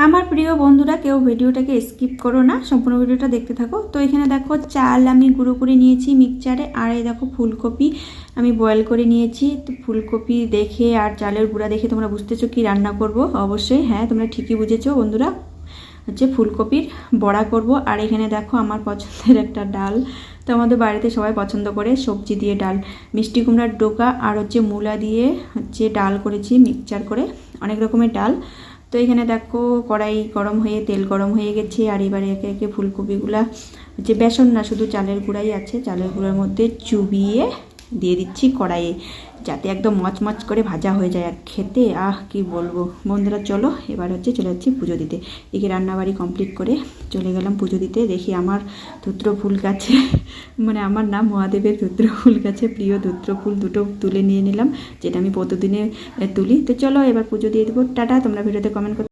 আমার প্রিয় বন্ধুরা, কেউ ভিডিওটাকে স্কিপ করো না, সম্পূর্ণ ভিডিওটা দেখতে থাকো। তো এখানে দেখো চাল আমি গুঁড়ো করে নিয়েছি মিক্সচারে, আর এই দেখো ফুলকপি আমি বয়েল করে নিয়েছি। তো ফুলকপি দেখে আর চালের গুঁড়া দেখে তোমরা বুঝতেছো কি রান্না করব। অবশ্যই হ্যাঁ, তোমরা ঠিকই বুঝেছো বন্ধুরা, হচ্ছে ফুলকপির বড়া করব। আর এখানে দেখো আমার পছন্দের একটা ডাল, তো আমাদের বাড়িতে সবাই পছন্দ করে সবজি দিয়ে ডাল, মিষ্টি কুমড়ার ডোকা আর হচ্ছে মূলা দিয়ে হচ্ছে ডাল করেছি মিক্সচার করে, অনেক রকমের ডাল। তো এখানে দেখো কড়াই গরম হয়ে তেল গরম হয়ে গেছে, আর এবারে একে একে ফুলকপিগুলা হচ্ছে বেসন না, শুধু চালের গুঁড়াই আছে, চালের গুঁড়োর মধ্যে চুবিয়ে দিয়ে দিচ্ছি কড়াইয়ে, যাতে একদম মচমচ করে ভাজা হয়ে যায়। আর খেতে কি বলবো বন্ধুরা। চলো এবার হচ্ছে চলে যাচ্ছি পুজো দিতে। এদিকে রান্নাবাড়ি কমপ্লিট করে চলে গেলাম পুজো দিতে। দেখি আমার ধুত্র ফুল গাছে মানে আমার নাম মহাদেবের ধুত্র ফুল গাছে প্রিয় ধুত্র ফুল দুটো তুলে নিয়ে নিলাম, যেটা আমি প্রতিদিনে তুলি। তো চলো এবার পুজো দিয়ে দেবো। টাটা। তোমরা ভিডিওতে কমেন্ট